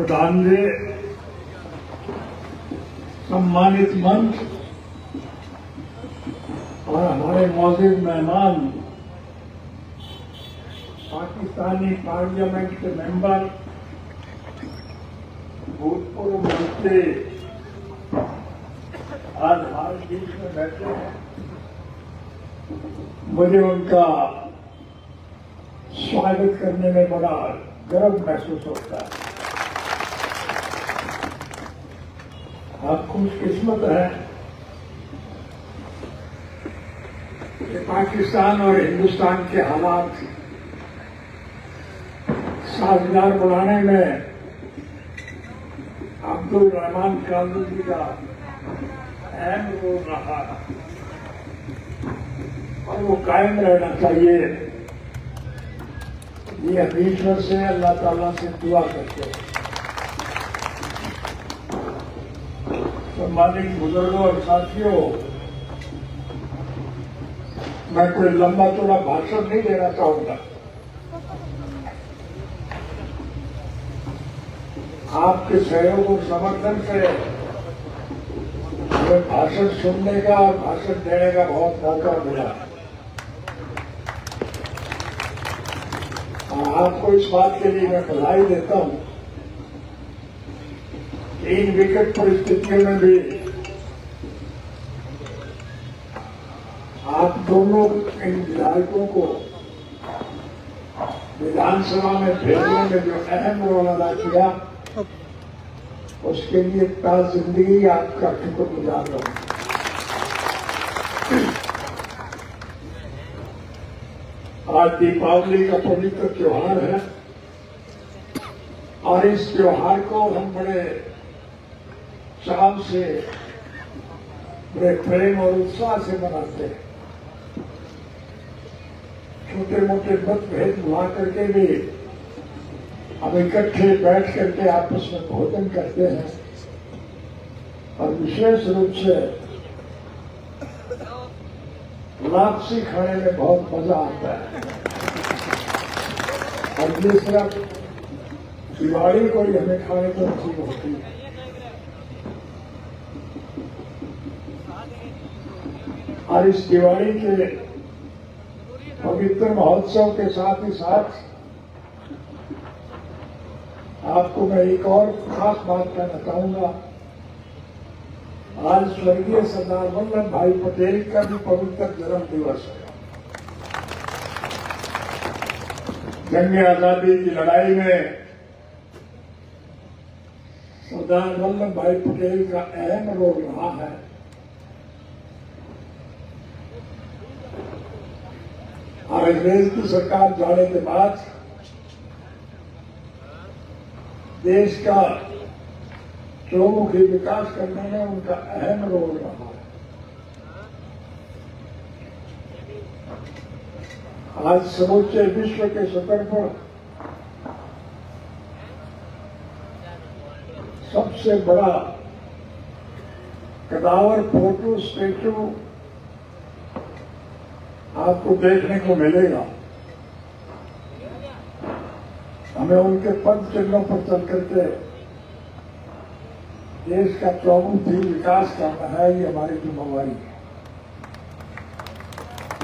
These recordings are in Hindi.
प्रधान जी, सम्मानित मंच और हमारे मौजूद मेहमान, पाकिस्तानी पार्लियामेंट के मेंबर, भूतपूर्व मंत्री आज हमारे बीच में बैठे हैं। मुझे उनका स्वागत करने में बड़ा गर्व महसूस होता है। आप खुशकिस्मत हैं कि पाकिस्तान और हिंदुस्तान के हालात साझेदार बनाने में अब्दुल रहमान कालू जी का अहम रोल रहा और वो कायम रहना चाहिए। ये ईश्वर से, अल्लाह ताला से दुआ करते हैं। सम्मानित बुजुर्गों और साथियों, मैं कोई लंबा चौड़ा भाषण नहीं देना चाहूंगा। आपके सहयोग और समर्थन से हमें भाषण सुनने का और भाषण देने का बहुत मौका मिला। आपको इस बात के लिए मैं बधाई देता हूं कि इन विकट परिस्थितियों में भी आप दोनों इन विधायकों को विधानसभा में भेजने में जो अहम रोल अदा किया, उसके लिए ताज जिंदगी आपका शुक्रगुजार रहूं। आज दीपावली का पवित्र त्योहार है और इस त्योहार को हम बड़े चाव से, बड़े प्रेम और उत्साह से मनाते हैं। छोटे मोटे मतभेद भुला करके भी हम इकट्ठे बैठ करके आपस में भोजन करते हैं और विशेष रूप से लापसी खाने में बहुत मजा आता है। और ये सिर्फ दिवाली को ही हमें खाने को नसीब होती है। और इस दिवाली के पवित्र महोत्सव के साथ ही साथ आपको मैं एक और खास बात कहना चाहूंगा। आज स्वर्गीय सरदार वल्लभ भाई पटेल का भी पवित्र जन्म दिवस है। जंग आजादी की लड़ाई में सरदार वल्लभ भाई पटेल का अहम रोल रहा है। और अंग्रेज की सरकार जाने के बाद देश का चौमुखी विकास करने में उनका अहम रोल रहा है। आज समूचे विश्व के स्तर पर सबसे बड़ा कदावर फोटो स्टेचू आपको देखने को मिलेगा। हमें उनके पद चिन्हों पर चल करके देश का चौमुखी विकास करना है, ये हमारी जिम्मेवारी है।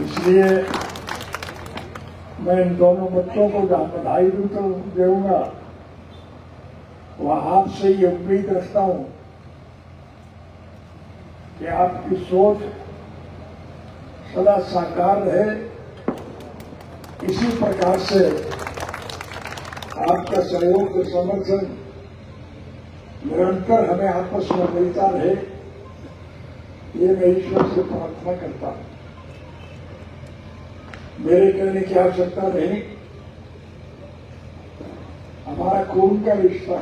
इसलिए मैं इन दोनों बच्चों को जहां बधाई दूंगा, वह आपसे ये उम्मीद रखता हूं कि आपकी सोच सदा साकार रहे। इसी प्रकार से आपका सहयोग और समर्थन निरंतर हमें आपस में मिलता रहे, ये मैं ईश्वर से प्रार्थना करता हूं। मेरे कहने की आवश्यकता नहीं, हमारा खून का रिश्ता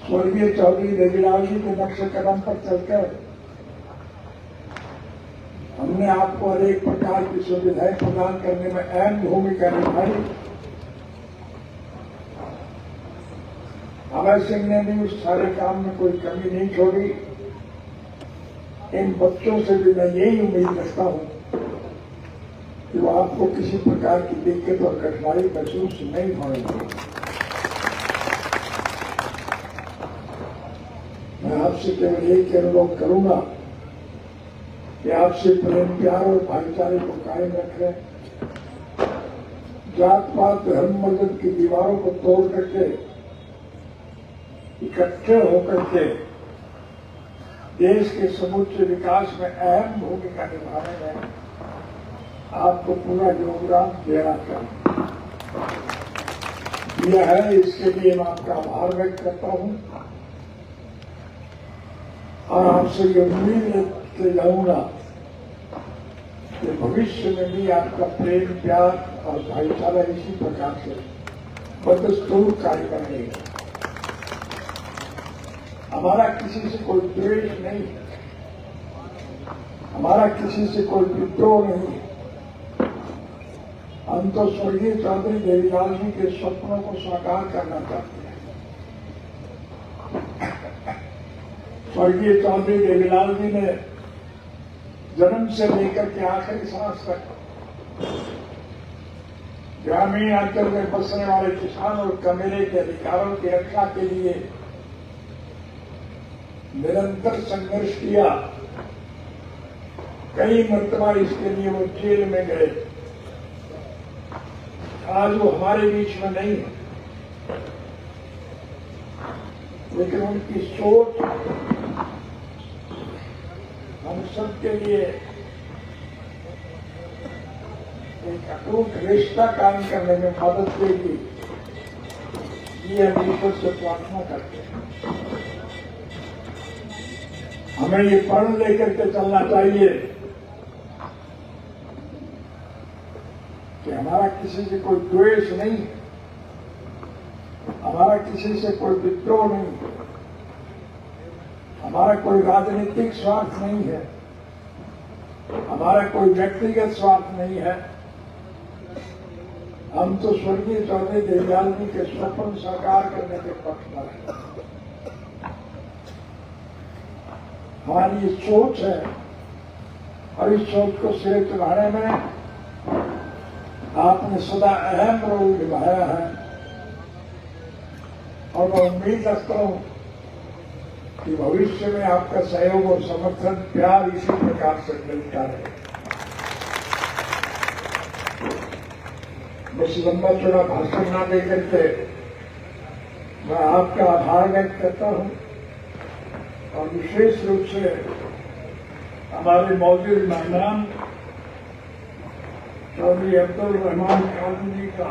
स्वर्गीय चौधरी देवीलाल जी के नक्शे कदम पर चलकर हमने आपको अनेक प्रकार की सुविधाएं प्रदान करने में अहम भूमिका निभाई। अभय सिंह ने भी उस सारे काम में कोई कमी नहीं छोड़ी। इन बच्चों से भी मैं यही उम्मीद रखता हूं कि वो आपको किसी प्रकार की दिक्कत और कठिनाई महसूस नहीं होने देंगे। आपसे केवल एक ही अनुरोध करूंगा कि आपसे प्रेम प्यार और भाईचारे को कायम रखें। जात पात धर्म मजहब की दीवारों को तोड़ करके इकट्ठे होकर के देश के समूचे विकास में अहम भूमिका निभाने में आपको पूरा योगदान देना चाहिए। यह है, इसके लिए मैं आपका आभार व्यक्त करता हूं और आपसे ये उम्मीद करते जाऊंगा कि भविष्य में भी आपका प्रेम प्यार और भाईचारा इसी प्रकार से बदस्तूर कार्य करेगा। हमारा किसी से कोई द्वेष नहीं है, हमारा किसी से कोई विद्रोह नहीं है। हम तो स्वर्गीय चौधरी देवीलाल जी के स्वप्नों को साकार करना चाहते हैं। स्वर्गीय चौधरी देवीलाल जी ने जन्म से लेकर के आखिरी सांस तक ग्रामीण अंचल में बसने वाले किसान और कमेरे के अधिकारों की रक्षा के लिए निरंतर संघर्ष किया। कई मर्तबा इसके लिए वो जेल में गए। आज वो हमारे बीच में नहीं है, लेकिन उनकी सोच हम सबके लिए एक अटूट रिश्ता कायम करने में मदद देगी, ये हम ईश्वर से प्रार्थना करते हैं। हमें ये पढ़ लेकर के चलना चाहिए कि हमारा किसी से कोई द्वेष नहीं, हमारा किसी से कोई विद्रोह नहीं, हमारा कोई राजनीतिक स्वार्थ नहीं है, हमारा कोई व्यक्तिगत स्वार्थ नहीं है। हम तो स्वर्गीय चौधरी देवीलाल जी के स्वप्न साकार करने के पक्षधर हैं। हमारी ये सोच है और इस सोच को सिरे चढ़ाने में आपने सदा अहम रोल निभाया है और मैं उम्मीद रखता हूं कि भविष्य में आपका सहयोग और समर्थन प्यार इसी प्रकार से मिलता रहे। बस लंबा चौड़ा भाषण न देकर के मैं आपका आभार व्यक्त करता हूं और विशेष रूप से हमारे मौजूद मेहमान चौधरी अब्दुल रहमान खान जी का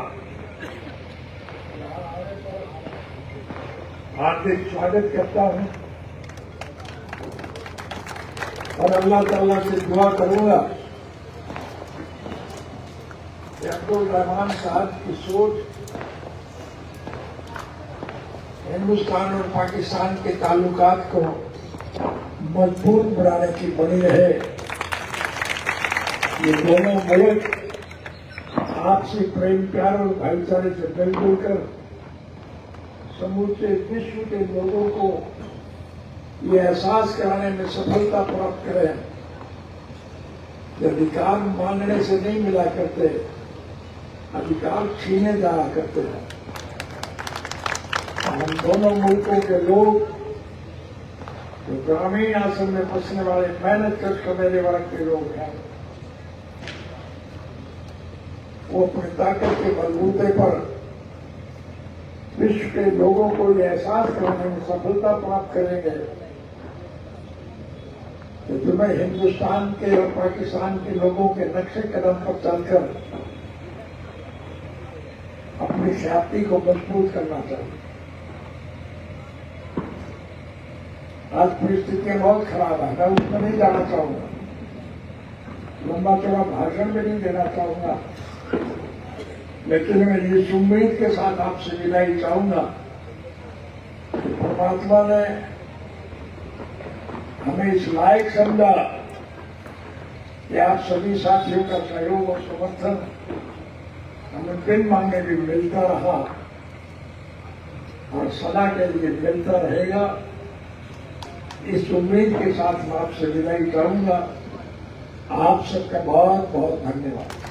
हार्दिक स्वागत करता हूं और अल्लाह ताला से दुआ करूंगा कि अब्दुल रहमान साहब की सोच हिंदुस्तान और पाकिस्तान के ताल्लुकात को मजबूत बनाने की बनी रहे। ये दोनों मुल्क आपसी प्रेम प्यार और भाईचारे से मिलजुल कर समूचे विश्व के लोगों को ये एहसास कराने में सफलता प्राप्त करें कि अधिकार मांगने से नहीं मिला करते, अधिकार छीने जाया करते हैं। हम दोनों मुल्कों के लोग जो ग्रामीण आश्रम में बसने वाले मेहनत कर मेरे वर्ग के लोग हैं, वो अपनी ताकत के बलबूते पर विश्व के लोगों को यह एहसास कराने में सफलता प्राप्त करेंगे कि तुम्हें हिंदुस्तान के और पाकिस्तान के लोगों के नक्शे कदम पर चलकर अपनी ख्याति को मजबूत करना चाहिए। आज परिस्थितियां बहुत खराब है, मैं उसमें नहीं जाना चाहूंगा, लंबा चौड़ा भाषण भी नहीं देना चाहूंगा, लेकिन मैं इस उम्मीद के साथ आपसे विदाई चाहूंगा कि परमात्मा ने हमें इस लायक समझा कि आप सभी साथियों का सहयोग और समर्थन हमें बिन मांगे भी मिलता रहा और सदा के लिए मिलता रहेगा। इस उम्मीद के साथ मैं आपसे विदाई चाहूंगा। आप सबका बहुत बहुत धन्यवाद।